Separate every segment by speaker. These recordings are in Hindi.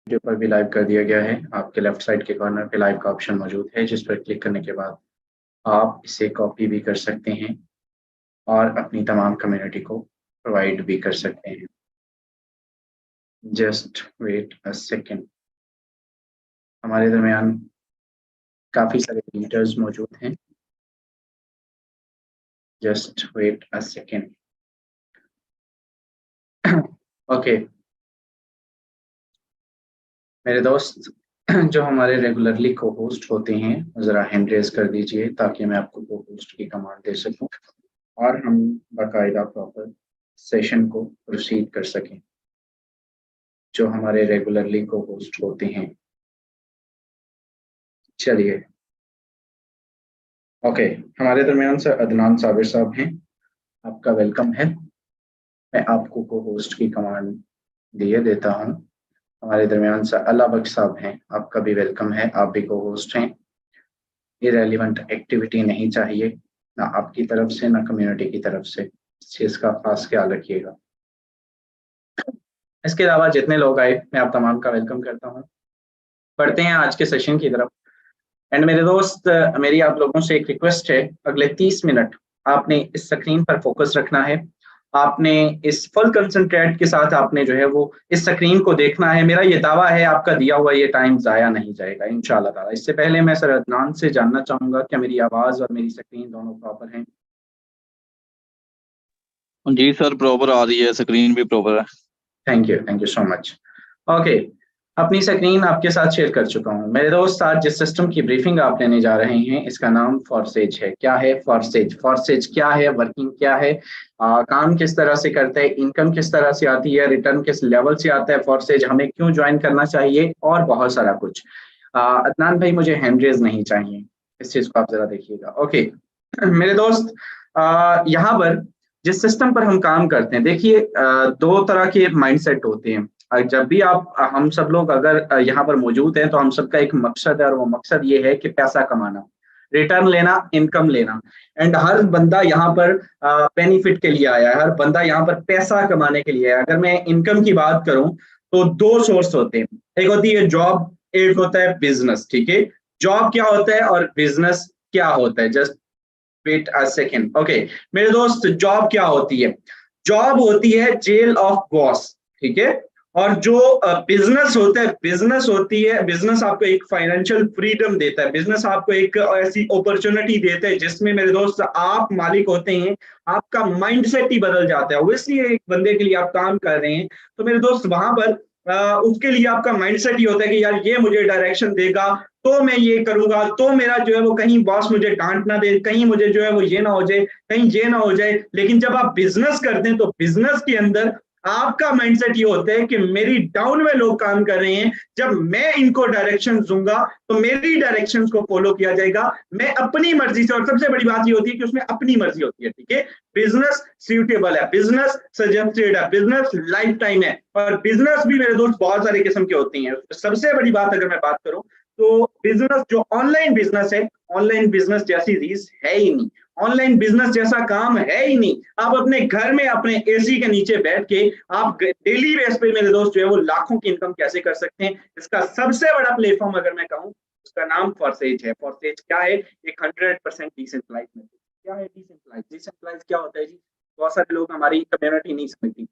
Speaker 1: वीडियो पर भी लाइव कर दिया गया है। आपके लेफ्ट साइड के कॉर्नर पे लाइव का ऑप्शन मौजूद है, जिस पर क्लिक करने के बाद आप इसे कॉपी भी कर सकते हैं और अपनी तमाम कम्युनिटी को प्रोवाइड भी कर सकते हैं। Just wait a second. हमारे दरमियान काफ़ी सारे लीडर्स मौजूद हैं। Just wait a second. Okay मेरे दोस्त जो हमारे रेगुलरली को होस्ट होते हैं, ज़रा हैंड रेज कर दीजिए ताकि मैं आपको को होस्ट की कमांड दे सकूं और हम बाकायदा प्रॉपर सेशन को प्रोसीड कर सकें। जो हमारे रेगुलरली को होस्ट होते हैं, चलिए ओके हमारे दरमियान से अदनान साबिर साहब हैं। आपका वेलकम है। मैं आपको को होस्ट की कमांड दिए देता हूं। हमारे दरमियान से अल्लाह बख्श साहब हैं। आपका भी वेलकम है, आप भी को होस्ट हैं। इरेलीवेंट एक्टिविटी नहीं चाहिए, ना आपकी तरफ से ना कम्युनिटी की तरफ से। इस चीज़ का खास ख्याल रखिएगा। इसके अलावा जितने लोग आए, मैं आप तमाम का वेलकम करता हूँ। पढ़ते हैं आज के सेशन की तरफ। एंड मेरे दोस्त, मेरी आप लोगों से एक रिक्वेस्ट है, अगले 30 मिनट आपने इस स्क्रीन पर फोकस रखना है। आपने इस फुल कंसंट्रेट के साथ आपने जो है वो इस स्क्रीन को देखना है। मेरा ये दावा है आपका दिया हुआ ये टाइम जाया नहीं जाएगा इंशाल्लाह ताला। इससे पहले मैं सर अदनान से जानना चाहूंगा कि मेरी आवाज और मेरी स्क्रीन दोनों प्रॉपर हैं।
Speaker 2: जी सर, प्रॉपर आ रही है, स्क्रीन भी प्रॉपर है।
Speaker 1: Thank you so much. Okay, अपनी स्क्रीन आपके साथ शेयर कर चुका हूं। मेरे दोस्त, आज जिस सिस्टम की ब्रीफिंग आप लेने जा रहे हैं, इसका नाम फॉरसेज है। क्या है फॉरसेज? फॉरसेज क्या है, वर्किंग क्या है, काम किस तरह से करते हैं, इनकम किस तरह से आती है, रिटर्न किस लेवल से आता है फॉरसेज, हमें क्यों ज्वाइन करना चाहिए और बहुत सारा कुछ। अदनान भाई, मुझे हैंड रेज नहीं चाहिए, इस चीज को आप जरा देखिएगा। ओके मेरे दोस्त, यहाँ पर जिस सिस्टम पर हम काम करते हैं, देखिए दो तरह के माइंडसेट होते हैं। जब भी आप हम सब लोग अगर यहाँ पर मौजूद हैं तो हम सबका एक मकसद है, और वो मकसद ये है कि पैसा कमाना, रिटर्न लेना, इनकम लेना। एंड हर बंदा यहाँ पर बेनिफिट के लिए आया है, हर बंदा यहाँ पर पैसा कमाने के लिए आया है। अगर मैं इनकम की बात करूं तो दो सोर्स होते हैं, एक होती है जॉब, एक होता है बिजनेस। ठीक है, जॉब क्या होता है और बिजनेस क्या होता है? Just wait a second. Okay मेरे दोस्त, जॉब क्या होती है? जॉब होती है जेल ऑफ बॉस। ठीक है, और जो बिजनेस होता है, बिजनेस होती है, बिजनेस आपको एक फाइनेंशियल फ्रीडम देता है। बिजनेस आपको एक ऐसी अपॉर्चुनिटी देता है जिसमें मेरे दोस्त आप मालिक होते हैं। आपका माइंडसेट ही बदल जाता है। ऑब्वियसली एक बंदे के लिए आप काम कर रहे हैं तो मेरे दोस्त वहां पर उसके लिए आपका माइंडसेट ही होता है कि यार ये मुझे डायरेक्शन देगा तो मैं ये करूंगा, तो मेरा जो है वो कहीं बॉस मुझे डांट ना दे, कहीं मुझे जो है वो ये ना हो जाए, कहीं ये ना हो जाए। लेकिन जब आप बिजनेस करते हैं तो बिजनेस के अंदर आपका माइंडसेट ये होता है कि मेरी डाउन में लोग काम कर रहे हैं, जब मैं इनको डायरेक्शन दूंगा तो मेरी डायरेक्शंस को फॉलो किया जाएगा। मैं अपनी मर्जी से, और सबसे बड़ी बात ये होती है कि उसमें अपनी मर्जी होती है। ठीक है, बिजनेस सूटेबल है, बिजनेस सजेस्टेड है, बिजनेस लाइफ टाइम है। और बिजनेस भी मेरे दोस्त बहुत सारे किस्म के होती हैं। सबसे बड़ी बात अगर मैं बात करूं तो बिजनेस जो ऑनलाइन बिजनेस है, ऑनलाइन बिजनेस जैसी रीस है ही नहीं, ऑनलाइन बिजनेस जैसा काम है ही नहीं। आप अपने घर में अपने एसी के नीचे बैठ के आप डेली बेस पे मेरे दोस्त जो है वो लाखों की इनकम कैसे कर सकते हैं, इसका सबसे बड़ा प्लेटफॉर्म अगर मैं कहूँ उसका नाम फॉरसेज है। फॉरसेज क्या है? एक 100% डिसेंट्रलाइज मेथड। क्या है डिसेंट्रलाइज? डिसेंट्रलाइज क्या होता है जी? बहुत सारे लोग, हमारी कम्युनिटी नहीं समझती।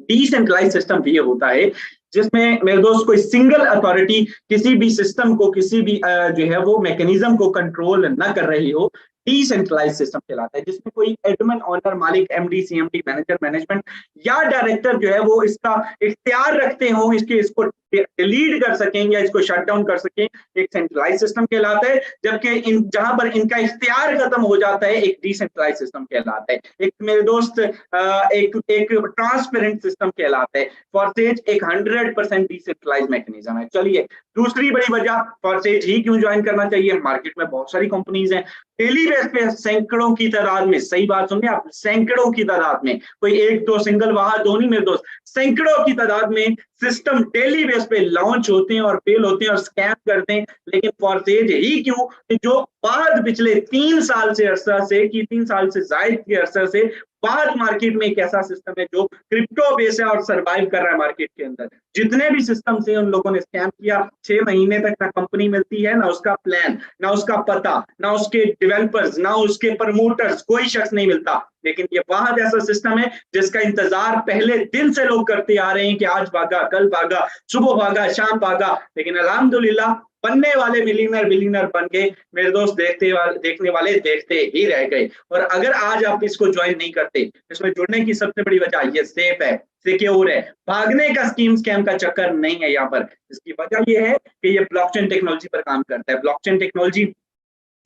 Speaker 1: डिसेंट्रलाइज सिस्टम भी ये होता है जिसमें मेरे दोस्त कोई सिंगल अथॉरिटी किसी भी सिस्टम को, किसी भी जो है वो मैकेनिज्म को कंट्रोल न कर रही हो। डिसेंट्रलाइज सिस्टम कहलाता है, जिसमें कोई एडमिन, ऑनर, मालिक, एमडी, सीएमडी, मैनेजर, मैनेजमेंट या डायरेक्टर जो है वो इसका इख्तियार रखते हो, इसको डिलीट कर सकें या इसको शट डाउन कर सकें, एक सेंट्रलाइज सिस्टम कहलाता है। जबकि जहां पर इनका इख्तियार खत्म हो जाता है, एक डिसेंट्रलाइज सिस्टम कहलाता है। एक मेरे दोस्त एक ट्रांसपेरेंट सिस्टम कहलाता है। फॉरसेज एक 100% डिसेंट्रलाइज मैकेनिज्म है। चलिए, दूसरी बड़ी वजह फॉरसेज ही क्यों ज्वाइन करना चाहिए। मार्केट में बहुत सारी कंपनीज हैं, डेली बेस पे सैकड़ों की तादाद में, सही बात सुनिए आप, सैकड़ों की तादाद में, कोई एक दो सिंगल वहां दो नहीं मेरे दोस्त, सैकड़ों की तादाद में सिस्टम डेली बेस पे लॉन्च होते हैं और फेल होते हैं और स्कैम करते हैं। लेकिन फॉरसेज ही क्यों, जो बाद पिछले 3 साल से अरसा से कि 3 साल से जायद के अरसा से बाद मार्केट में एक ऐसा सिस्टम है जो क्रिप्टो बेस है और सरवाइव कर रहा है मार्केट के अंदर। जितने भी सिस्टम से उन लोगों ने स्कैम किया, 6 महीने तक ना कंपनी मिलती है, ना उसका प्लान, ना उसका पता, ना उसके डेवलपर्स, ना उसके प्रमोटर्स, कोई शख्स नहीं मिलता। लेकिन ये वाहद ऐसा सिस्टम है जिसका इंतजार पहले दिन से लोग करते आ रहे हैं कि आज भागा, कल भागा, सुबह भागा, शाम भागा, लेकिन अल्हम्दुलिल्लाह बनने वाले मिलियनर बिलियनर बन गए मेरे दोस्त। देखने वाले देखते ही रह गए। और अगर आज आप इसको ज्वाइन नहीं करते, इसमें जुड़ने की सबसे बड़ी वजह ये सेफ है, सिक्योर है, भागने का स्कैम का चक्कर नहीं है यहाँ पर। इसकी वजह ये है कि ये ब्लॉकचेन टेक्नोलॉजी पर काम करता है। ब्लॉकचेन टेक्नोलॉजी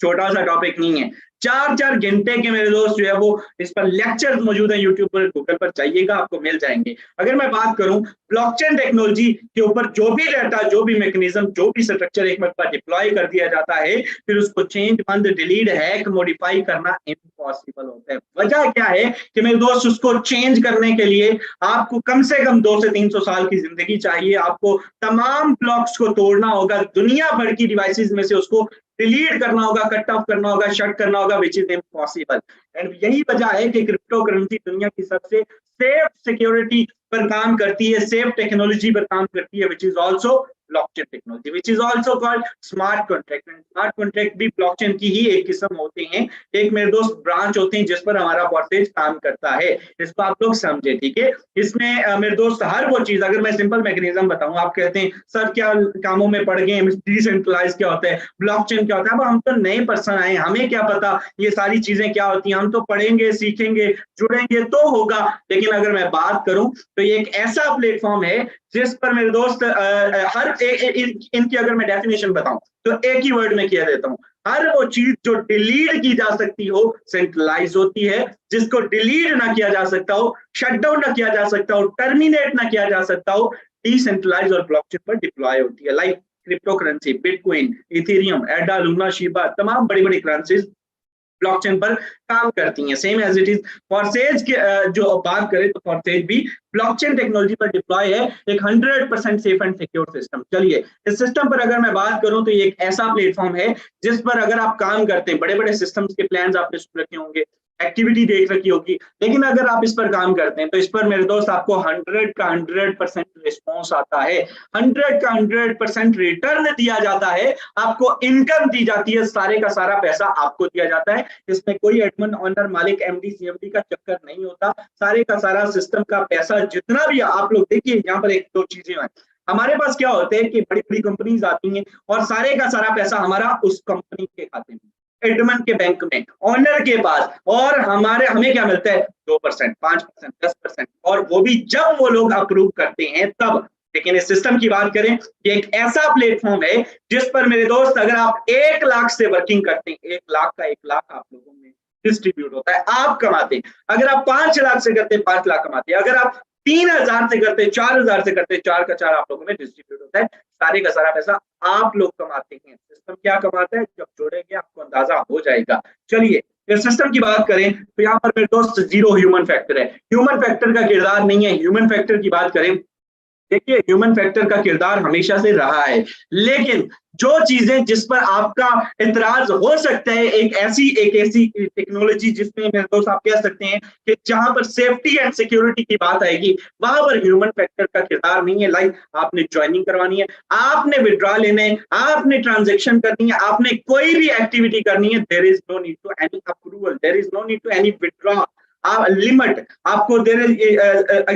Speaker 1: छोटा सा टॉपिक नहीं है, 4-4 घंटे के मेरे दोस्त जो है वो इस पर लेक्चर मौजूद है यूट्यूब पर, गूगल पर जाइएगा, आपको मिल जाएंगे। अगर मैं बात करूं ब्लॉकचेन टेक्नोलॉजी के ऊपर, जो भी डाटा, जो भी मैकेनिज्म, जो भी स्ट्रक्चर एक मरतबा डिप्लॉय कर दिया जाता है, फिर उसको चेंज, बंद, डिलीट, हैक, मॉडिफाई करना इम्पॉसिबल होता है। वजह क्या है कि मेरे दोस्त उसको चेंज करने के लिए आपको कम से कम 200 से 300 साल की जिंदगी चाहिए। आपको तमाम ब्लॉक्स को तोड़ना होगा, दुनिया भर की डिवाइसेस में से उसको डिलीट करना होगा, कट ऑफ करना होगा, शट करना होगा, विच इज इम्पॉसिबल। एंड यही वजह है कि क्रिप्टो करेंसी दुनिया की सबसे सेफ सिक्योरिटी पर काम करती है, सेफ टेक्नोलॉजी पर काम करती है, which is also blockchain technology, which is also called smart contract. Smart contract भी ब्लॉकचेन की ही एक किस्म होते हैं, एक मेरे दोस्त ब्रांच होते हैं जिस पर हमारा परसेज काम करता है। इसको आप लोग समझे, ठीक है। इसमें मेरे दोस्त हर वो चीज, अगर मैं सिंपल मैकेनिज्म बताऊं, आप कहते हैं सर क्या कामों में पड़ गए, डिसेंट्रलाइज क्या होता है, ब्लॉकचेन क्या होता है। अब हम तो नए पर्सन आए, हमें क्या पता ये सारी चीजें क्या होती हैं, हम तो पढ़ेंगे, सीखेंगे, जुड़ेंगे तो होगा। लेकिन अगर मैं बात करूं तो ये एक ऐसा प्लेटफॉर्म है जिस पर मेरे दोस्त हर इनकी अगर मैं डेफिनेशन बताऊं तो एक ही वर्ड में कह देता हूं, हर वो चीज जो डिलीट की जा सकती हो सेंट्रलाइज होती है, जिसको डिलीट ना किया जा सकता हो, शट डाउन ना किया जा सकता हो, टर्मिनेट ना किया जा सकता हो, डिसेंट्रलाइज और ब्लॉकचेन पर डिप्लॉय होती है। Like crypto currency, bitcoin, Ethereum, एडा, लूना, शिबा, तमाम बड़ी बड़ी करेंसीज ब्लॉकचेन पर काम करती हैं। सेम एज इट इज फॉरसेज के जो बात करें तो फॉरसेज भी ब्लॉकचेन टेक्नोलॉजी पर डिप्लॉय है, एक 100% सेफ एंड सिक्योर सिस्टम। चलिए इस सिस्टम पर अगर मैं बात करूं तो ये एक ऐसा प्लेटफॉर्म है जिस पर अगर आप काम करते हैं, बड़े बड़े सिस्टम्स के प्लान्स आपने सुन रखे होंगे, एक्टिविटी देख रखी होगी, लेकिन अगर आप इस पर काम करते हैं तो इस पर मेरे दोस्त आपको 100 का 100% रिस्पॉन्स आता है, 100 का 100% रिटर्न दिया जाता है, आपको इनकम दी जाती है, सारे का सारा पैसा आपको दिया जाता है। इसमें कोई एडमिन, ऑनर, मालिक, एमडी, सीएमडी का चक्कर नहीं होता। सारे का सारा सिस्टम का पैसा जितना भी, आप लोग देखिए यहाँ पर एक दो चीजें हैं, हमारे पास क्या होते हैं कि बड़ी बड़ी कंपनीज आती हैं और सारे का सारा पैसा हमारा उस कंपनी के खाते में, एडमिन के बैंक में, ऑनर के पास, और हमें क्या मिलता है 2%, 5%, 10%, और वो भी जब वो लोग अप्रूव करते हैं तब। लेकिन इस सिस्टम की बात करें, ये एक ऐसा प्लेटफॉर्म है जिस पर मेरे दोस्त अगर आप 1 लाख से वर्किंग करते हैं, 1 लाख का 1 लाख आप लोगों में डिस्ट्रीब्यूट होता है, आप कमाते हैं। अगर आप 5 लाख से करते हैं, 5 लाख कमाते हैं। अगर आप 3000 से करते हैं, 4000 से करते हैं, 4 का 4 आप लोगों में डिस्ट्रीब्यूट होता है। सारे का सारा पैसा आप लोग कमाते हैं। सिस्टम क्या कमाता है, जब जोड़ेंगे आपको अंदाजा हो जाएगा। चलिए इस सिस्टम की बात करें तो यहाँ पर मेरे दोस्त जीरो ह्यूमन फैक्टर है, ह्यूमन फैक्टर का किरदार नहीं है। ह्यूमन फैक्टर की बात करें, देखिए ह्यूमन फैक्टर का किरदार हमेशा से रहा है, लेकिन जो चीजें जिस पर आपका इतराज हो सकता है, एक ऐसी टेक्नोलॉजी जिसमें मेरे दोस्त आप कह सकते हैं कि जहां पर सेफ्टी एंड सिक्योरिटी की बात आएगी, वहां पर ह्यूमन फैक्टर का किरदार नहीं है। लाइक आपने ज्वाइनिंग करवानी है, आपने विड्रॉ लेने, आपने ट्रांजेक्शन करनी है, आपने कोई भी एक्टिविटी करनी है, there is no need to any approval, there is no need to any withdraw limit. आपको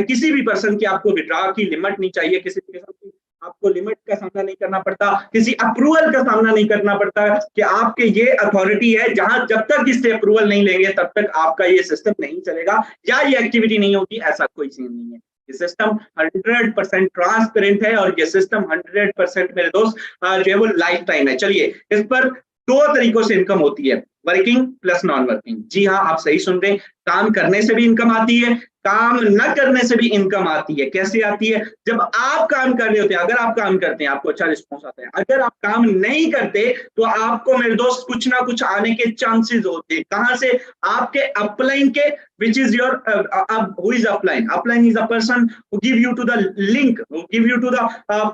Speaker 1: किसी भी पर्सन की आपको विड्रॉ की लिमिट नहीं चाहिए, किसी भी किस्म की आपको लिमिट का सामना नहीं करना पड़ता, किसी अप्रूवल का सामना नहीं करना पड़ता कि आपके ये अथॉरिटी है जहां जब तक इससे अप्रूवल नहीं लेंगे तब तक आपका ये सिस्टम नहीं चलेगा या ये एक्टिविटी नहीं होगी। ऐसा कोई सीन नहीं है। ये सिस्टम 100% ट्रांसपेरेंट है और ये सिस्टम 100% मेरे दोस्त जो है वो लाइफ टाइम है। चलिए इस पर 2 तरीकों से इनकम होती है, वर्किंग प्लस नॉन वर्किंग। जी हाँ, आप सही सुन रहे हैं, काम करने से भी इनकम आती है, काम न करने से भी इनकम आती है। कैसे आती है? जब आप काम कर रहे होते हैं, अगर आप काम करते हैं आपको अच्छा रिस्पॉन्स आता है, अगर आप काम नहीं करते तो आपको मेरे दोस्त कुछ ना कुछ आने के चांसेस होते हैं। कहां से? आपके अपलाइन के, which is your who is upline? Upline is a person who give you to the link, who give you to the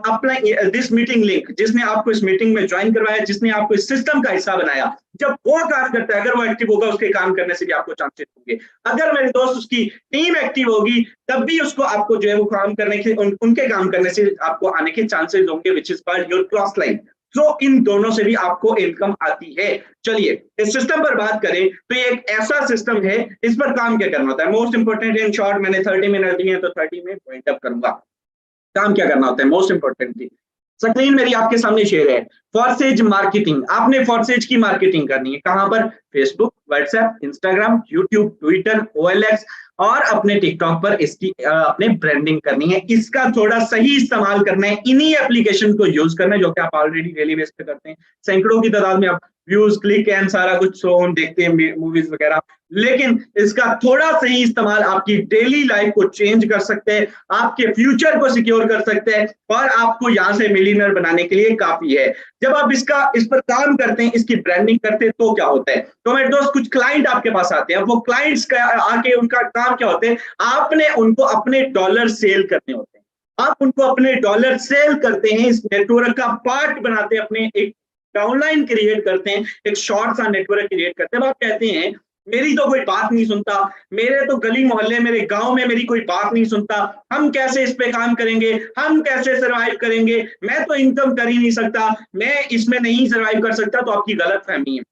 Speaker 1: upline this meeting link, जिसने आपको इस मीटिंग में ज्वाइन करवाया, जिसने आपको इस सिस्टम का हिस्सा बनाया,
Speaker 3: जब वो काम करता है, अगर वो एक्टिव होगा, उसके काम करने से भी आपको चांसेस होंगे। अगर मेरे दोस्त उसकी टीम एक्टिव होगी, तब भी उसको आपको जो है वो काम करने के उनके काम करने से आपको आने के चांसेस होंगे, which is called your cross line. तो इन दोनों से भी आपको इनकम आती है। चलिए इस सिस्टम पर बात करें तो ये एक ऐसा सिस्टम है, इस पर काम क्या करना होता है, मोस्ट इंपोर्टेंट इन शॉर्ट, मैंने 30 मिनट दिए हैं तो 30 में पॉइंट अप करूंगा। काम क्या करना होता है मोस्ट इंपोर्टेंटली, स्क्रीन मेरी आपके सामने शेयर है। फॉरसेज मार्केटिंग, आपने फॉरसेज की मार्केटिंग करनी है, कहां पर, Facebook, WhatsApp, Instagram, YouTube, Twitter, OLX और अपने टिकटॉक पर इसकी अपने ब्रांडिंग करनी है। इसका थोड़ा सही इस्तेमाल करना है, इन्हीं एप्लीकेशन को यूज करना है जो कि आप ऑलरेडी डेली बेस पे करते हैं, सैकड़ों की तादाद में आप व्यूज, क्लिक एंड सारा कुछ सो हम देखते हैं, मूवीज वगैरह। लेकिन इसका थोड़ा सही इस्तेमाल आपकी डेली लाइफ को चेंज कर सकते हैं, आपके फ्यूचर को सिक्योर कर सकते हैं और आपको यहाँ से मिलियनर बनाने के लिए काफी है। जब आप इस पर काम करते हैं, इसकी ब्रांडिंग करते हैं, तो क्या होता है, तो मेरे दोस्त कुछ क्लाइंट आपके पास आते हैं, वो क्लाइंट्स का आके उनका काम क्या होते हैं, आपने उनको अपने डॉलर सेल करने होते हैं, आप उनको अपने डॉलर सेल करते हैं, इस नेटवर्क का पार्ट बनाते हैं, अपने एक डाउनलाइन क्रिएट करते हैं, एक शॉर्ट सा नेटवर्क क्रिएट करते हैं। आप कहते हैं मेरी तो कोई बात नहीं सुनता, मेरे तो गली मोहल्ले, मेरे गांव में मेरी कोई बात नहीं सुनता, हम कैसे इस पे काम करेंगे, हम कैसे सरवाइव करेंगे, मैं तो इनकम कर ही नहीं सकता, मैं इसमें नहीं सरवाइव कर सकता। तो आपकी गलत फहमी है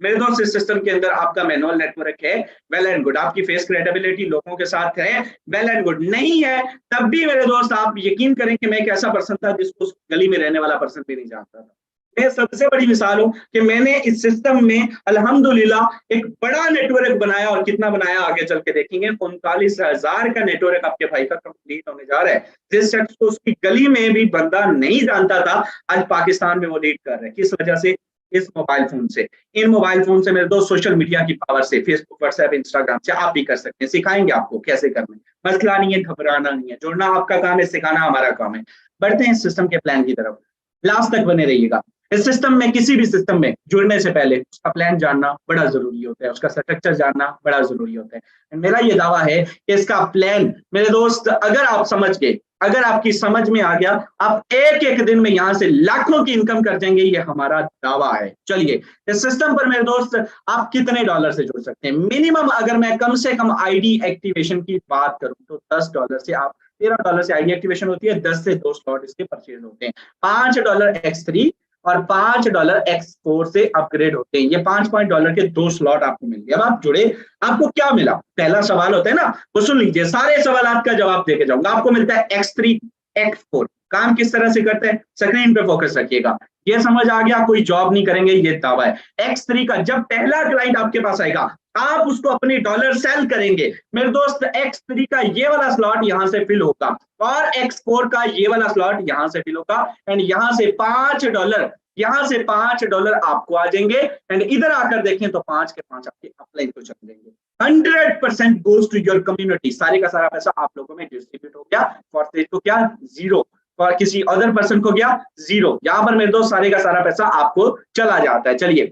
Speaker 3: मेरे दोस्त। इस सिस्टम के अंदर आपका मैनुअल नेटवर्क है, वेल एंड गुड, आपकी फेस क्रेडिबिलिटी लोगों के साथ है, वेल एंड गुड। नहीं है तब भी मेरे दोस्त आप यकीन करें कि मैं एक ऐसा पर्सन था जिसको उस गली में रहने वाला पर्सन भी नहीं जानता था। मैं सबसे बड़ी मिसाल हूं कि मैंने इस सिस्टम में अल्हम्दुलिल्लाह एक बड़ा नेटवर्क बनाया, और कितना बनाया आगे चल के देखेंगे। 39,000 का नेटवर्क आपके भाई का कंप्लीट होने जा रहा है। जिस शख्स को उसकी गली में भी बंदा नहीं जानता था, आज पाकिस्तान में वो लीड कर रहे हैं। किस वजह से, इस मोबाइल फोन से। इन मोबाइल फोन से मेरे दोस्त सोशल मीडिया की पावर से, फेसबुक, व्हाट्सएप, इंस्टाग्राम से आप भी कर सकते हैं, सिखाएंगे आपको कैसे करना है। मसला नहीं है, घबराना नहीं है, जुड़ना आपका काम है, सिखाना हमारा काम है। बढ़ते हैं इस सिस्टम के प्लान की तरफ, लास्ट तक बने रहिएगा। इस सिस्टम में, किसी भी सिस्टम में जुड़ने से पहले उसका प्लान जानना बड़ा जरूरी होता है, उसका स्ट्रक्चर जानना बड़ा जरूरी होता है। मेरा ये दावा है कि इसका प्लान मेरे दोस्त अगर आप समझ गए, अगर आपकी समझ में आ गया, आप एक एक दिन में यहां से लाखों की इनकम कर जाएंगे, ये हमारा दावा है। चलिए इस सिस्टम पर मेरे दोस्त आप कितने डॉलर से जुड़ सकते हैं। मिनिमम अगर मैं कम से कम आईडी एक्टिवेशन की बात करूं तो $10 से आप, $13 से आईडी एक्टिवेशन होती है, 10 से 2 स्लॉट इसके परचेज होते हैं। $5 X3 और $5 X4 से अपग्रेड होते हैं। ये $5 के 2 स्लॉट आपको मिल गए। अब आप जुड़े, आपको क्या मिला, पहला सवाल होता है ना, वो सुन लीजिए, सारे सवाल का जवाब देके जाऊंगा। आपको मिलता है X3 X4। काम किस तरह से करते हैं, स्क्रीन पे फोकस रखिएगा। ये समझ आ गया, कोई जॉब नहीं करेंगे, ये दावा है। X3 का जब पहला क्लाइंट आपके पास आएगा, आप उसको अपने डॉलर सेल करेंगे मेरे दोस्त। X3 का ये वाला स्लॉट यहां से फिल होगा और X4 का ये वाला स्लॉट यहां से फिल होगा, एंड यहां से $5, यहां से $5 आपको आ जाएंगे। एंड इधर आकर देखें तो 5 के 5 आपके अपलाइन को चल देंगे। 100% गोज टू योर कम्युनिटी। सारे का सारा पैसा आप लोगों में डिस्ट्रीब्यूट हो गया। फॉरसेज को क्या, जीरो, और किसी अदर पर्सन को गया जीरो। यहां पर मेरे दोस्त सारे का सारा पैसा आपको चला जाता है। चलिए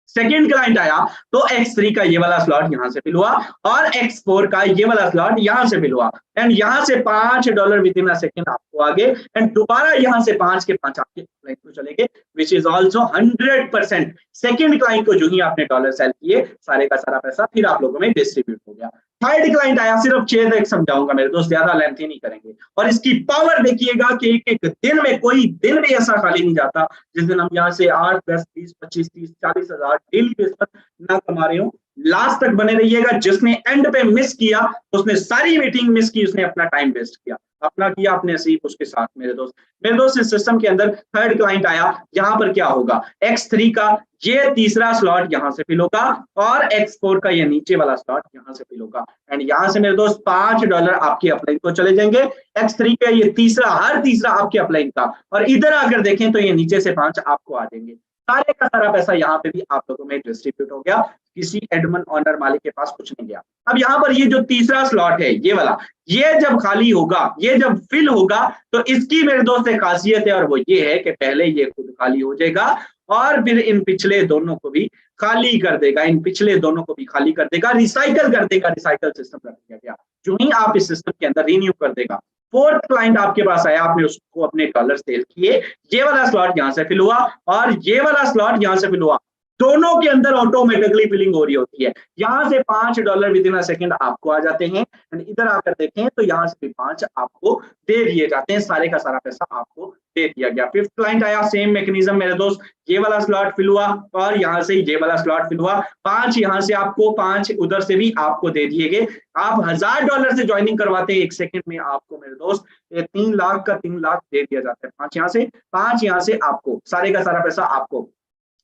Speaker 3: सेकेंड क्लाइंट आया तो X3 का ये वाला स्लॉट यहां से फिल हुआ और X4 का ये वाला स्लॉट यहां से फिल हुआ, एंड यहां से $5 विद इन अ सेकेंड आपको आगे, एंड दोबारा यहां से 5 के 5 आपके क्लाइंट को चलेंगे, which is also 100%। Second client को जो ही आपने डॉलर सेल किए, सारे का सारा पैसा फिर आप लोगों में डिस्ट्रीब्यूट हो गया। थर्ड क्लाइंट आया, सिर्फ 6 तक समझाऊंगा मेरे दोस्त, ज्यादा लेंथी नहीं करेंगे। और इसकी पावर देखिएगा कि एक एक दिन में, कोई दिन भी ऐसा खाली नहीं जाता जिस दिन हम यहाँ से 8, 10, 20, 25, 30, 40 हजार डेली बेस पर ना कमा रहे हो। लास्ट तक बने रहिएगा। जिसने एंड पे मिस किया, उसने सारी मीटिंग मिस की, उसने अपना टाइम वेस्ट किया, अपना किया अपने नसीब उसके साथ। मेरे दोस्त इस सिस्टम के अंदर थर्ड क्लाइंट आया, यहाँ पर क्या होगा, X3 का ये तीसरा स्लॉट यहां से फिल होगा और X4 का ये नीचे वाला स्लॉट यहां से फिल होगा, एंड यहां से मेरे दोस्त $5 आपके अपलाइन को चले जाएंगे। X3 का ये तीसरा, हर तीसरा आपके अपलाइन का, और इधर आकर देखें तो ये नीचे से 5 आपको आ जाएंगे। सारे का सारा पैसा यहाँ पे भी आप लोगों में डिस्ट्रीब्यूट हो गया, किसी एडमन ऑनर मालिक के पास कुछ नहीं गया। अब यहाँ पर ये जो तीसरा स्लॉट है, ये वाला, ये जब खाली होगा, ये जब फिल होगा, तो इसकी मेरे दोस्त एक खासियत है, और वो ये है कि पहले ये खुद खाली हो जाएगा और फिर इन पिछले दोनों को भी खाली कर देगा, इन पिछले दोनों को भी खाली कर देगा, रिसाइकल कर देगा। रिसाइकल सिस्टम रख दिया गया, जो ही आप इस सिस्टम के अंदर रिन्यू कर देगा। फोर्थ क्लाइंट आपके पास आया, आपने उसको अपने डॉलर सेल किए, ये वाला स्लॉट यहां से फिल हुआ और ये वाला स्लॉट यहां से फिल हुआ। दोनों के अंदर ऑटोमेटिकली फिलिंग हो रही होती है। यहाँ से $5 विद इन अ सेकेंड आपको आ जाते हैं एंड इधर आकर देखें तो यहाँ से भी 5 आपको दे दिए जाते हैं, सारे का सारा पैसा आपको दे दिया गया। फिफ्थ क्लाइंट आया, सेम मैकेनिज्म मेरे दोस्त, ये वाला स्लॉट फिल हुआ और यहाँ से ये वाला स्लॉट फिल हुआ, 5 यहाँ से आपको, 5 उधर से भी आपको दे दिए गए। आप $1000 से ज्वाइनिंग करवाते हैं, 1 सेकंड में आपको मेरे दोस्त ये 3 लाख का 3 लाख दे दिया जाता है। 5 यहाँ से, 5 यहाँ से आपको, सारे का सारा पैसा आपको।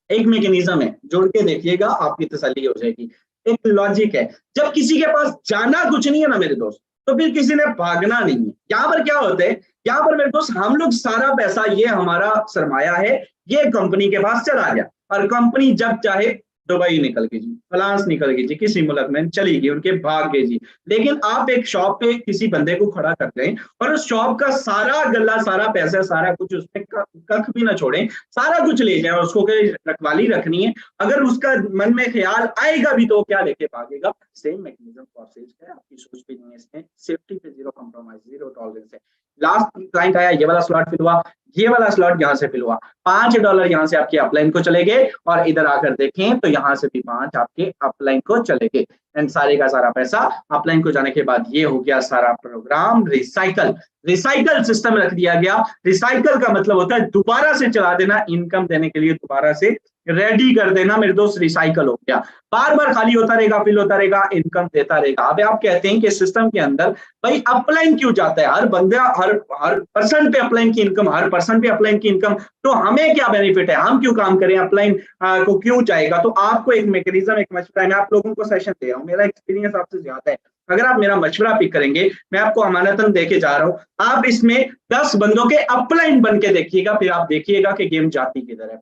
Speaker 3: एक मैकेनिज्म है, जोड़ के देखिएगा आपकी तसल्ली हो जाएगी। एक लॉजिक है, जब किसी के पास जाना कुछ नहीं है ना मेरे दोस्त, तो फिर किसी ने भागना नहीं है। यहाँ पर क्या होता है, यहाँ पर मेरे दोस्त हम लोग सारा पैसा, ये हमारा सरमाया है, ये कंपनी के पास चला गया और कंपनी जब चाहे दुबई निकल गई जी, फ्रांस निकल गई जी, किसी मुल्क में चली गई, उनके भाग गए जी। लेकिन आप एक शॉप पे किसी बंदे को खड़ा कर दें और उस शॉप का सारा गल्ला, सारा पैसा, सारा कुछ, उसमें कख भी ना छोड़ें, सारा कुछ ले जाए, उसको रखवाली रखनी है, अगर उसका मन में ख्याल आएगा भी तो क्या लेके भागेगा। सेम मैकेनिज्म प्रोसेस है, आपकी सोच भी नहीं है इसमें, सेफ्टी पे जीरो कॉम्प्रोमाइज, जीरो टॉलरेंस है। लास्ट क्लाइंट आया, ये वाला स्लॉट फिल हुआ, ये वाला स्लॉट यहाँ से फिल हुआ, $5 यहाँ से आपके अपलाइन को चले गए और इधर आकर देखें तो यहाँ से भी 5 आपके अपलाइन को चले गए एंड सारे का सारा पैसा अपलाइन को जाने के बाद ये हो गया सारा प्रोग्राम रिसाइकल। रिसाइकल सिस्टम रख दिया गया। रिसाइकल का मतलब होता है दोबारा से चला देना, इनकम देने के लिए दोबारा से रेडी कर देना मेरे दोस्त, रिसाइकल हो गया। बार बार खाली होता रहेगा, फिल होता रहेगा, इनकम देता रहेगा। अब आप कहते हैं कि सिस्टम के अंदर भाई अपलाइन क्यों जाता है, हर बंदा, हर पर्सन पे अपलाइन की इनकम, हर पर्सन पे अपलाइन की इनकम, तो हमें क्या बेनिफिट है, हम क्यों काम करें, अपलाइन को क्यों जाएगा। तो आपको एक मैकेनिज्म, एक मशवरा, मैं आप लोगों को सेशन दे रहा हूँ, मेरा एक्सपीरियंस आपसे ज्यादा है, अगर आप मेरा मशवरा पिक करेंगे, मैं आपको अमानतन देके जा रहा हूँ, आप इसमें 10 बंदों के अपलाइन बन के देखिएगा, फिर आप देखिएगा कि गेम जाती किधर है।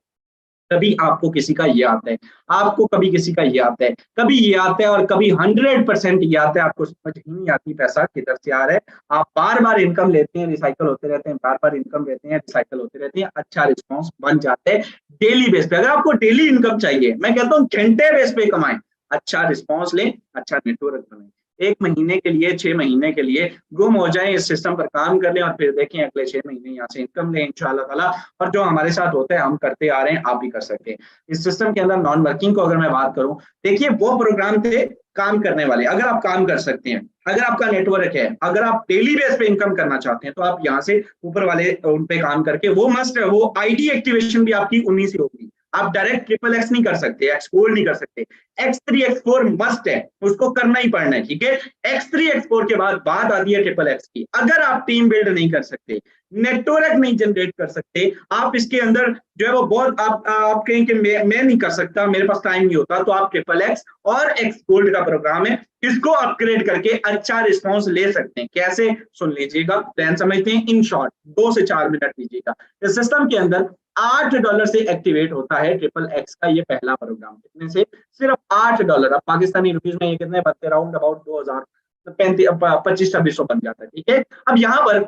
Speaker 3: कभी आपको किसी का ये आता है, आपको कभी किसी का ये आता है, कभी ये आता है और कभी 100% ये आता है, आपको समझ ही नहीं आती पैसा किधर से आ रहा है। आप बार बार इनकम लेते हैं, रिसाइकल होते रहते हैं, बार बार इनकम लेते हैं, रिसाइकल होते रहते हैं, अच्छा रिस्पॉन्स बन जाते हैं डेली बेस पे। अगर आपको डेली इनकम चाहिए, मैं कहता हूँ घंटे बेस पे कमाएं, अच्छा रिस्पॉन्स लें, अच्छा नेटवर्क बनाएं, 1 महीने के लिए, 6 महीने के लिए गुम हो जाए, इस सिस्टम पर काम कर लें और फिर देखें अगले 6 महीने यहाँ से इनकम लें इंशाअल्लाह ताला। और जो हमारे साथ होता है, हम करते आ रहे हैं, आप भी कर सकते हैं। इस सिस्टम के अंदर नॉन वर्किंग को अगर मैं बात करूं, देखिए वो प्रोग्राम थे काम करने वाले, अगर आप काम कर सकते हैं, अगर आपका नेटवर्क है, अगर आप डेली बेस पे इनकम करना चाहते हैं, तो आप यहाँ से ऊपर वाले उन पे काम करके, वो मस्ट है, वो आईडी एक्टिवेशन भी आपकी 19 ही होगी। आप डायरेक्ट XXX नहीं कर सकते, X4 नहीं कर सकते, X3 X4 मस्ट है, उसको करना ही पड़ना है, ठीक है। X3 X4 के बाद बात आती है XXX की। अगर आप टीम बिल्ड नहीं कर सकते, नेटवर्क नहीं जनरेट कर सकते, आप इसके अंदर जो है वो बहुत, आप कहें कि मैं नहीं कर सकता, मेरे पास टाइम नहीं होता, तो आप XXX और X Gold का प्रोग्राम है, इसको अपग्रेड करके अच्छा रिस्पॉन्स ले सकते हैं। कैसे, सुन लीजिएगा, प्लान समझते हैं इन शॉर्ट, 2 से 4 मिनट लीजिएगा। इस सिस्टम के अंदर $8 से एक्टिवेट होता है XXX का ये पहला प्रोग्राम। कितने से, सिर्फ $8। अब पाकिस्तानी रुपीज में ये कितने बनते, राउंड अबाउट 2025-2600 बन जाता है, ठीक है। अब यहाँ पर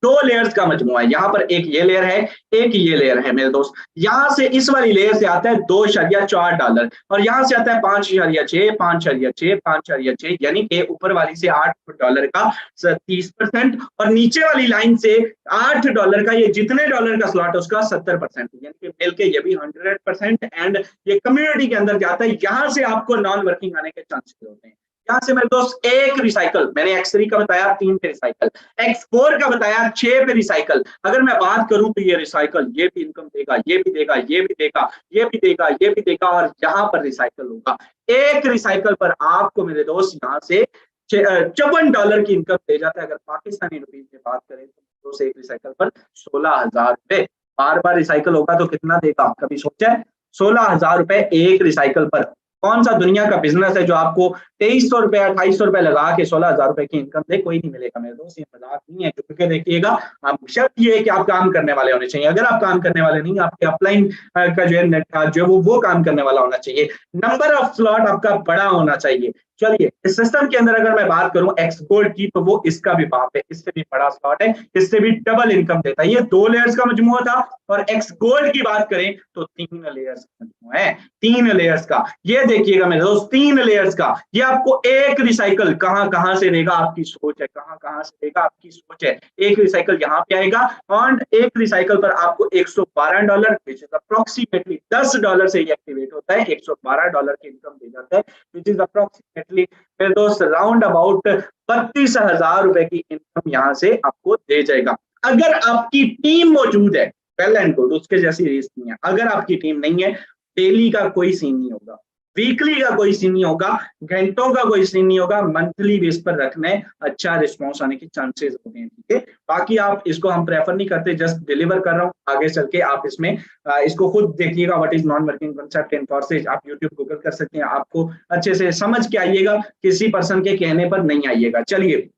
Speaker 3: 2 लेयर्स का मजमुआ है, यहाँ पर एक ये लेयर है, एक ये लेयर है मेरे दोस्त। यहाँ से इस वाली लेयर से आता है $2.4 और यहाँ से आता है 5.6, 5.6, 5.6, यानी कि ऊपर वाली से $8 का 30% और नीचे वाली लाइन से $8 का, ये जितने डॉलर का स्लॉट है उसका 70%, यानी कि मिलके ये भी 100% एंड ये कम्युनिटी के अंदर जाता है। यहाँ से आपको नॉन वर्किंग आने के चांसेस होते हैं। यहाँ से मेरे दोस्त एक रिसाइकल, मैंने X3 का बताया 3 पे रिसाइकल, X4 का बताया 6 पे रिसाइकल। अगर मैं बात करूं तो ये रिसाइकल, ये भी इनकम देगा, ये भी देगा, ये भी देगा, ये भी देगा, ये भी देगा और यहाँ पर रिसाइकल होगा। एक रिसाइकल पर आपको मेरे दोस्त यहाँ से $54 की इनकम दे जाता है। अगर पाकिस्तानी रुपीज में बात करें तो एक रिसाइकल पर 16,000 रुपए, बार बार रिसाइकल होगा तो कितना देगा, कभी सोचा है? 16,000 रुपए एक रिसाइकल पर। कौन सा दुनिया का बिजनेस है जो आपको 2300 रुपए 2800 रुपए लगा के 16,000 रुपए की इनकम दे? कोई नहीं मिलेगा मेरे दोस्त, ये मजाक नहीं है। क्योंकि देखिएगा, आप शर्त ये है कि आप काम करने वाले होने चाहिए। अगर आप काम करने वाले नहीं, आपके अपलाइन का जो है नेट का जो वो काम करने वाला होना चाहिए। नंबर ऑफ स्लॉट आपका बड़ा होना चाहिए। चलिए, इस सिस्टम के अंदर अगर मैं बात करूं एक्स गोल्ड की, तो वो इसका भी बाप है, इससे भी बड़ा स्लॉट है, इससे भी डबल इनकम देता है। ये 2 लेयर्स का मजमुआ था, और एक्स गोल्ड की बात करें तो 3 लेयर्स का मजमुआ है, 3 लेयर्स का। ये देखिएगा मेरे दोस्त, 3 लेयर्स का, ये आपको एक रिसाइकल कहां से देगा, आपकी सोच है, कहां से देगा, आपकी सोच है। एक रिसाइकल यहाँ पे आएगा, और एक रिसाइकल पर आपको $112 विच इज अप्रोक्सीमेटली $10 से ही एक्टिवेट होता है, $112 की इनकम दे जाता है, विच इज अप्रोक्सीमेटली मेरे दोस्त राउंड अबाउट 32,000 रुपए की इनकम यहाँ से आपको दे जाएगा। अगर आपकी टीम मौजूद है, वेल एंड गुड, उसके जैसी रीस नहीं है। अगर आपकी टीम नहीं है, डेली का कोई सीन नहीं होगा, वीकली का कोई सीन नहीं होगा, घंटों का कोई सीन नहीं होगा, मंथली बेस पर रखने अच्छा रिस्पॉन्स आने के चांसेस होते हैं, ठीक है। बाकी आप इसको हम प्रेफर नहीं करते, जस्ट डिलीवर कर रहा हूँ। आगे चल के आप इसमें इसको खुद देखिएगा, what is non working concept in forces, आप यूट्यूब गूगल कर सकते हैं, आपको अच्छे से समझ के आइएगा, किसी पर्सन के कहने पर नहीं आइएगा। चलिए,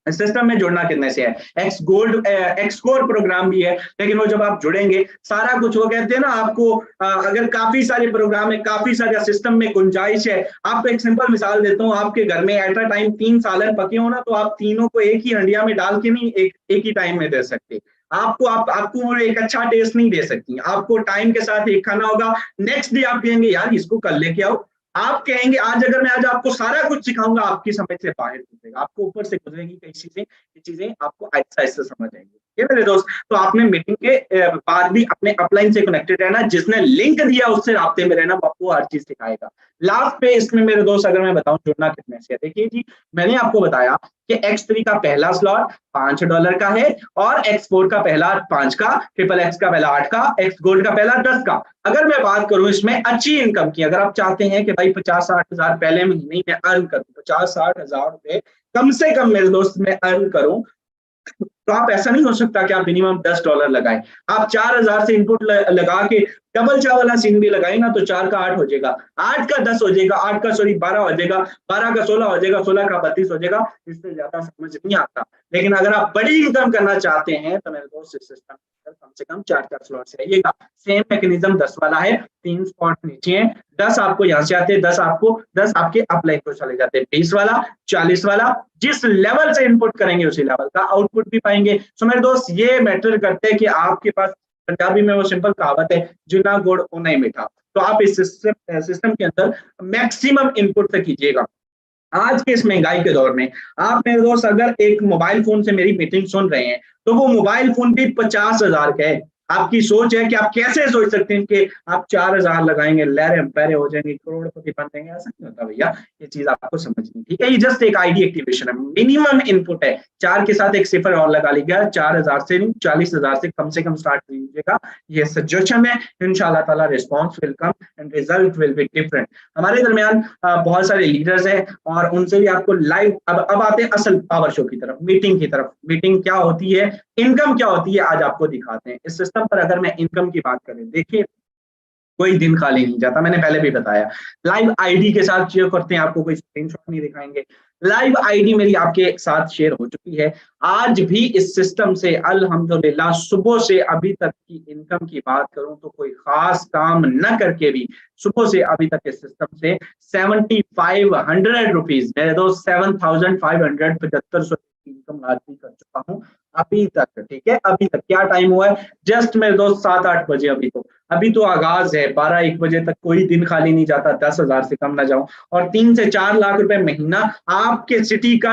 Speaker 3: सिस्टम में जुड़ना कितने से है, एक्स गोल्ड एक्सकोर प्रोग्राम भी है, लेकिन वो जब आप जुड़ेंगे सारा कुछ, वो कहते हैं ना आपको अगर काफी सारे प्रोग्राम है, काफी सारे सिस्टम में गुंजाइश है। आपको एक सिंपल मिसाल देता हूँ, आपके घर में एट अ टाइम 3 सालन पके हो ना, तो आप तीनों को एक ही हंडिया में डाल के नहीं एक ही टाइम में दे सकते। आपको एक अच्छा टेस्ट नहीं दे सकती, आपको टाइम के साथ एक खाना होगा, नेक्स्ट डे आप कहेंगे यार इसको कल लेके आओ, आप कहेंगे आज अगर मैं आज आपको सारा कुछ सिखाऊंगा, आपकी समझ से बाहर गुजरेगा, आपको ऊपर से गुजरेगी कई चीजें, ये चीजें आपको आहिस्ता आहिस्ता समझ आएंगी। ये मेरे दोस्त, तो आपने मीटिंग के बाद भी अपने अपलाइन से कनेक्टेड रहना, जिसने लिंक दिया उससे राब्ते में रहना, आपको हर चीज सिखाएगा। लास्ट पे इसमें मेरे दोस्त अगर मैं बताऊं जुड़ना कितने से, देखिए जी, मैंने आपको बताया कि X3 का पहला स्लॉट $5 का है, और X4 का पहला 5 का, ट्रिपल X का पहला 8 का, X गोल्ड का पहला 10 का। अगर मैं बात करूं इसमें अच्छी इनकम की, अगर आप चाहते हैं कि भाई 50-60 हजार पहले महीने में अर्न करूं, 50-60 हजार रुपए कम से कम मेरे दोस्त में अर्न करूं, तो आप ऐसा नहीं हो सकता कि आप मिनिमम $10 लगाएं। आप 4,000 से इनपुट लगा के डबल चावल वाला सीन भी लगाए ना, तो 4 का 8 हो जाएगा, 8 का 10 हो जाएगा, 8 का 12 हो जाएगा, 12 का 16 हो जाएगा, 16 का 32 हो जाएगा। इससे ज्यादा समझ नहीं आता। लेकिन अगर आप बड़ी इनकम करना चाहते हैं तो मेरे दोस्त इस सिस्टम कम से कम 4 स्लॉट से आइएगा। सेम मैकेनिज्म 10 वाला है, 3 स्पॉट नीचे है, 10 आपको यहाँ से आते हैं, 10 आपके अपलाइन को चले जाते हैं, 20 वाला, 40 वाला, जिस लेवल से इनपुट करेंगे उसी लेवल का आउटपुट भी पाएंगे। सो मेरे दोस्त, ये मैटर करते हैं कि आपके पास, पंजाबी में वो सिंपल कहावत है, जितना गुड़ उतना ही मीठा। तो आप इस सिस्टम के अंदर मैक्सिमम इनपुट से कीजिएगा। आज के इस महंगाई के दौर में आप मेरे दोस्त अगर एक मोबाइल फोन से मेरी मीटिंग सुन रहे हैं, तो वो मोबाइल फोन भी 50,000 का है। आपकी सोच है कि आप कैसे सोच सकते हैं कि आप 4,000 लगाएंगे, लहरे पैरे हो जाएंगे, करोड़पति बन जाएंगे, ऐसा नहीं होता भैया। ये चीज आपको समझनी, ठीक है। ये जस्ट एक आईडी एक्टिवेशन है, मिनिमम इनपुट है। 4 के साथ एक सिफर और लगा लीजिएगा, 4,000 से नहीं 40,000 से कम स्टार्ट कीजिएगा। ये सजेशन है, इंशाल्लाह ताला response will come and result will be different. हमारे दरमियान बहुत सारे लीडर्स हैं, और उनसे भी आपको लाइव, अब आते हैं असल पावर शो की तरफ, मीटिंग की तरफ। मीटिंग क्या होती है, इनकम क्या होती है, आज आपको दिखाते हैं। इस सिस्टम पर अगर मैं इनकम की बात करें, देखिए कोई दिन खाली नहीं जाता, मैंने पहले भी बताया। लाइव आईडी के साथ शेयर करते हैं, आपको कोई स्क्रीनशॉट नहीं दिखाएंगे। लाइव आईडी मेरी आपके साथ शेयर हो चुकी है। आज भी इस सिस्टम से अल्हम्दुलिल्लाह सुबह से अभी तक की इनकम की बात करूं तो कोई खास काम न करके भी सुबह से अभी तक इस सिस्टम से 7,500 रुपीज, मेरे दोस्त 7,575 इनकम आज भी कर चुका हूं अभी तक, ठीक है। अभी तक क्या टाइम हुआ है, जस्ट मेरे दोस्त 7-8 बजे, अभी तो आगाज है। 12-1 बजे तक कोई दिन खाली नहीं जाता 10,000 से कम ना जाऊं। और 3 से 4 लाख रुपए महीना आपके सिटी का,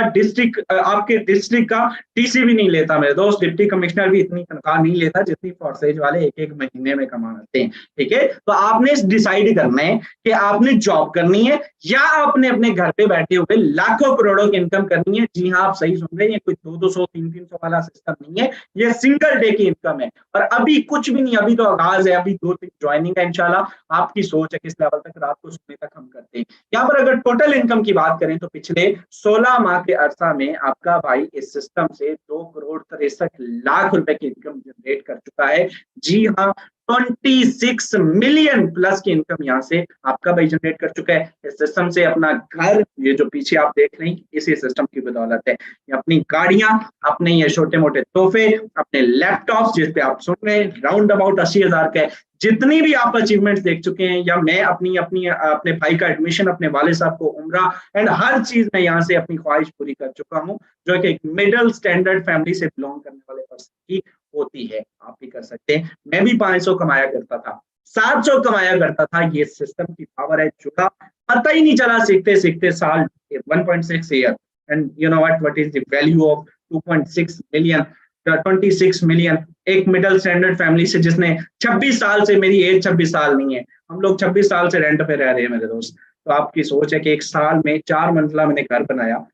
Speaker 3: आपके डिस्ट्रिक्ट का डीसी भी नहीं लेता मेरे दोस्त, डिप्टी कमिश्नर भी इतनी तनख्वाह नहीं लेता जितनी फॉरसेज वाले एक महीने में कमाते हैं, ठीक है। तो आपने डिसाइड करना है कि आपने जॉब करनी है या आपने अपने घर पे बैठे हुए लाखों करोड़ों की इनकम करनी है। जी हाँ, आप सही सुन रहे हैं, कोई 200, 300 वाला सिस्टम नहीं है, ये सिंगल डे की इनकम है। और अभी कुछ भी नहीं, अभी तो आगाज है, अभी 2-3 ज्वाइनिंग है इंशाल्लाह। आपकी सोच है किस लेवल तक, रात को सोने तक हम करते हैं। यहाँ पर अगर टोटल इनकम की बात करें तो पिछले 16 माह के अरसा में आपका भाई इस सिस्टम से 2,63,00,000 रुपए की इनकम जनरेट कर चुका है। जी हाँ, 26 मिलियन प्लस की इनकम यहाँ से आपका भाई जनरेट कर चुका है। इस सिस्टम से अपना घर, ये जो पीछे आप देख रहे हैं, इसी सिस्टम की बदौलत है। अपनी गाड़ियां, अपने ये छोटे मोटे तोहफे, अपने लैपटॉप जिस पे आप सुन रहे हैं, राउंड अबाउट 80,000 का है, जितनी भी आप अचीवमेंट्स देख चुके हैं, या मैं अपने भाई का एडमिशन, अपने वाले साहब को उम्रा, एंड हर चीज मैं यहाँ से अपनी ख्वाहिश पूरी कर चुका हूँ, जो कि एक मिडिल स्टैंडर्ड फैमिली से बिलोंग करने वाले पर्सन की होती है। आप भी कर सकते हैं। मैं भी 500 कमाया करता था, 700 कमाया करता था। ये सिस्टम की पावर है, जुड़ा पता ही नहीं चला, सीखते सीखते साल 1.6 year, and you know what is the value of 2.6 million, 26 million एक मिडिल स्टैंडर्ड फैमिली से, जिसने 26 साल से, मेरी एज 26 साल नहीं है, हम लोग 26 साल से रेंट पे रह रहे हैं मेरे दोस्त। तो आपकी सोच है कि एक साल में 4 मंजिला मैंने घर बनाया।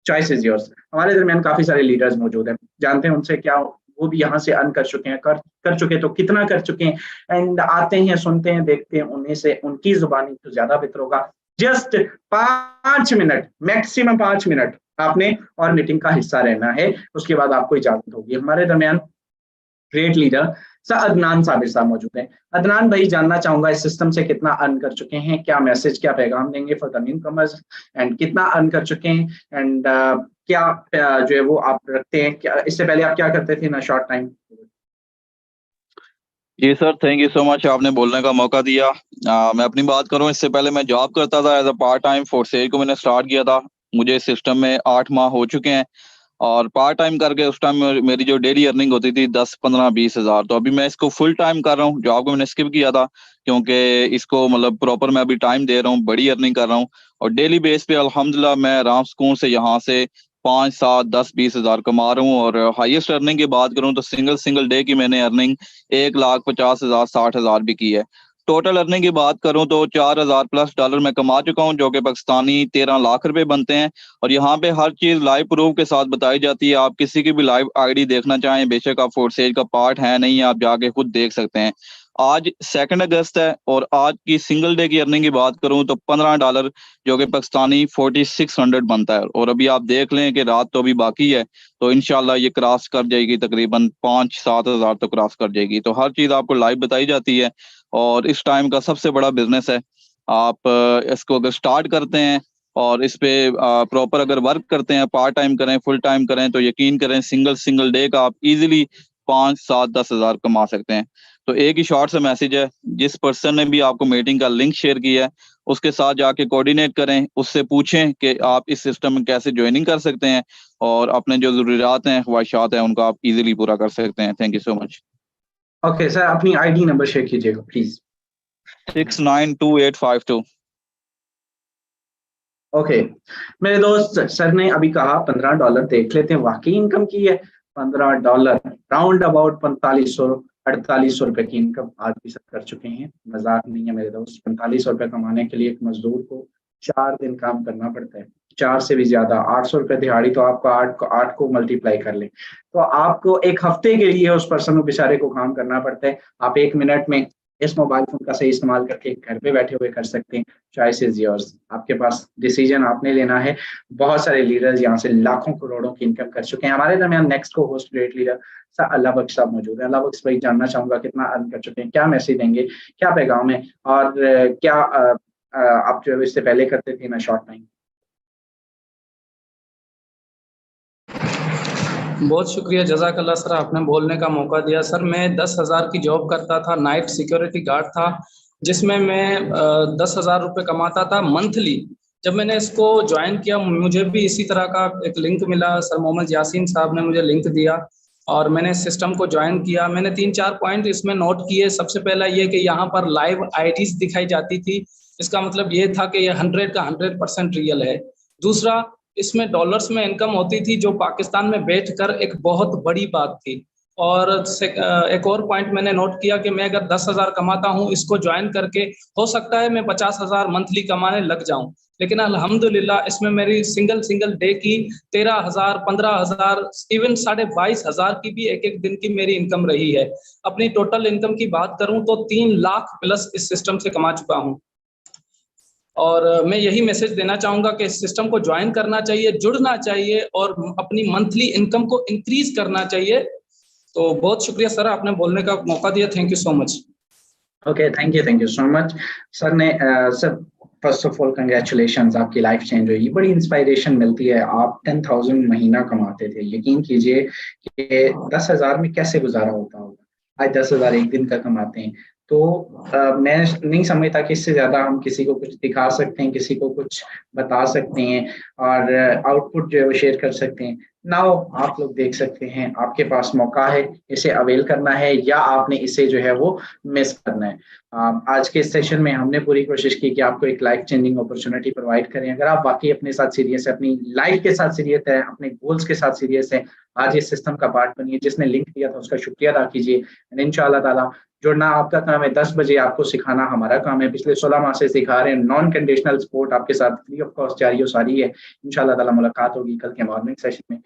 Speaker 3: Choice is yours. हमारे दरमियान काफी सारे लीडर्स मौजूद हैं, जानते हैं उनसे क्या, वो भी यहाँ से अर्न कर चुके हैं, कर चुके तो कितना कर चुके हैं, एंड आते हैं, सुनते हैं, देखते हैं, उन्हीं से उनकी जुबानी तो ज्यादा बेहतर होगा। जस्ट 5 मिनट, मैक्सिमम 5 मिनट आपने और मीटिंग का हिस्सा रहना है, उसके बाद आपको इजाजत होगी। हमारे दरमियान great leader sir Adnan Sabir साहब मौजूद हैं। अदनान भाई, जानना चाहूंगा इस सिस्टम से कितना अर्न कर चुके हैं, क्या मैसेज, क्या पैगाम देंगे for the new commerce, and कितना अर्न कर चुके हैं, एंड क्या जो है वो आप रखते हैं, क्या इससे पहले आप क्या करते थे इन शॉर्ट टाइम?
Speaker 2: जी sir, thank you so much, आपने बोलने का मौका दिया। मैं अपनी बात करूं, इससे पहले मैं जॉब करता था as a part time. Forces को मैंने स्टार्ट किया था, मुझे इस सिस्टम में 8 माह हो चुके हैं, और पार्ट टाइम करके उस टाइम मेरी जो डेली अर्निंग होती थी 10, 15, 20 हज़ार। तो अभी मैं इसको फुल टाइम कर रहा हूँ। जॉब को मैंने स्किप किया था क्योंकि इसको मतलब प्रॉपर मैं अभी टाइम दे रहा हूँ, बड़ी अर्निंग कर रहा हूँ, और डेली बेस पे अल्हम्दुलिल्लाह मैं आराम सुकून से यहाँ से 5, 7, 10, 20 हज़ार कमा रहा हूँ। और हाईएस्ट अर्निंग की बात करूँ तो सिंगल डे की मैंने अर्निंग 1,50,000, 60,000 भी की है। टोटल अर्निंग की बात करूं तो 4,000 प्लस डॉलर मैं कमा चुका हूं, जो कि पाकिस्तानी 13 लाख रुपए बनते हैं। और यहाँ पे हर चीज लाइव प्रूफ के साथ बताई जाती है। आप किसी की भी लाइव आईडी देखना चाहें, बेशक आप फोर्सेज का पार्ट है नहीं, आप जाके खुद देख सकते हैं। आज 2 अगस्त है, और आज की सिंगल डे की अर्निंग की बात करूं तो $15, जो कि पाकिस्तानी 4600 बनता है। और अभी आप देख लें कि रात तो अभी बाकी है, तो इंशाल्लाह ये क्रॉस कर जाएगी, तकरीबन 5-7 हज़ार तो क्रॉस कर जाएगी। तो हर चीज आपको लाइव बताई जाती है, और इस टाइम का सबसे बड़ा बिजनेस है। आप इसको अगर स्टार्ट करते हैं और इस पे प्रॉपर अगर वर्क करते हैं, पार्ट टाइम करें, फुल टाइम करें, तो यकीन करें सिंगल डे का आप इजीली 5, 7, 10 हज़ार कमा सकते हैं। तो एक ही शॉर्ट सा मैसेज है, जिस पर्सन ने भी आपको मीटिंग का लिंक शेयर किया है उसके साथ जाके कोऑर्डिनेट करें, उससे पूछें कि आप इस सिस्टम में कैसे ज्वाइनिंग कर सकते हैं, और अपने जो जरूरियात हैं, ख्वाहिशात हैं, उनको आप इजीली पूरा कर सकते हैं। Thank you so much.
Speaker 1: Okay sir, अपनी आईडी नंबर शेयर कीजिएगा प्लीज।
Speaker 2: 692852।
Speaker 1: ओके मेरे दोस्त, सर ने अभी कहा $15 देख लेते हैं, वाकई इनकम की है। $15 राउंड अबाउट 4500 4800 रुपए की इनकम आज भी सब कर चुके हैं। मजाक नहीं है मेरे दोस्त। 4500 रुपए कमाने के लिए एक मजदूर को 4 दिन काम करना पड़ता है, 4 से भी ज्यादा। 800 रुपए दिहाड़ी, तो आपको 8 को मल्टीप्लाई कर ले, तो आपको एक हफ्ते के लिए उस पर्सन को, बेचारे को काम करना पड़ता है। आप 1 मिनट में इस मोबाइल फोन का सही इस्तेमाल करके घर पे बैठे हुए कर सकते हैं। चॉइस इज योर्स, आपके पास डिसीजन आपने लेना है। बहुत सारे लीडर्स यहाँ से लाखों करोड़ों की इनकम कर चुके हैं। हमारे दरमियान नेक्स्ट को होस्ट ग्रेट लीडर सर अल्लाह बख्श साहब मौजूद है। अल्लाह बख्श भाई, जानना चाहूंगा कितना अर्न कर चुके हैं, क्या मैसेज देंगे, क्या पैगाम है, और क्या आप जो है इससे पहले करते थे ना शॉर्ट टाइम?
Speaker 4: बहुत शुक्रिया, जज़ाकल्लाह सर, आपने बोलने का मौका दिया। सर मैं 10,000 की जॉब करता था, नाइट सिक्योरिटी गार्ड था, जिसमें मैं 10,000 रुपये कमाता था मंथली। जब मैंने इसको ज्वाइन किया, मुझे भी इसी तरह का एक लिंक मिला, सर मोहम्मद यासीन साहब ने मुझे लिंक दिया और मैंने सिस्टम को ज्वाइन किया। मैंने 3-4 पॉइंट इसमें नोट किए। सबसे पहला ये कि यहाँ पर लाइव आईडीज दिखाई जाती थी, इसका मतलब ये था कि ये 100 का 100% रियल है। दूसरा, इसमें डॉलर्स में इनकम होती थी, जो पाकिस्तान में बैठकर एक बहुत बड़ी बात थी। और एक और पॉइंट मैंने नोट किया कि मैं अगर 10,000 कमाता हूँ, इसको ज्वाइन करके हो सकता है मैं 50,000 मंथली कमाने लग जाऊं, लेकिन अल्हम्दुलिल्लाह इसमें मेरी सिंगल डे की 13,000, 15,000, इवन 22,500 की भी एक दिन की मेरी इनकम रही है। अपनी टोटल इनकम की बात करूं तो 3 लाख प्लस इस सिस्टम से कमा चुका हूं। और मैं यही मैसेज देना चाहूंगा कि इस सिस्टम को ज्वाइन करना चाहिए, जुड़ना चाहिए और अपनी मंथली इनकम को इंक्रीज करना चाहिए। तो बहुत शुक्रिया सर, आपने बोलने का मौका दिया। Thank you so much.
Speaker 1: Okay, thank you so much sir ने। Sir first of all congratulations, आपकी लाइफ चेंज हुई, बड़ी इंस्पायरेशन मिलती है। आप 10,000 महीना कमाते थे, यकीन कीजिए कि 10,000 में कैसे गुजारा होता होगा। आज 10,000 एक दिन का कमाते हैं। तो मैं नहीं समझता कि इससे ज्यादा हम किसी को कुछ दिखा सकते हैं, किसी को कुछ बता सकते हैं और आउटपुट जो है वो शेयर कर सकते हैं। नाउ आप लोग देख सकते हैं, आपके पास मौका है, इसे अवेल करना है या आपने इसे जो है वो मिस करना है। आज के इस सेशन में हमने पूरी कोशिश की कि आपको एक लाइफ चेंजिंग अपॉर्चुनिटी प्रोवाइड करें। अगर आप वाकई अपने साथ सीरियस है, अपनी लाइफ के साथ सीरियस है, अपने गोल्स के साथ सीरियस है, आज इस सिस्टम का पार्ट बनिए। जिसने लिंक दिया था उसका शुक्रिया अदा कीजिए। एंड इंशाअल्लाह ताला जुड़ना आपका काम है, 10 बजे आपको सिखाना हमारा काम है। पिछले 16 माह से सिखा रहे हैं, नॉन कंडीशनल सपोर्ट आपके साथ फ्री ऑफ कॉस्ट जारी और सारी है। इंशाअल्लाह ताला मुलाकात होगी कल के मॉर्निंग सेशन में।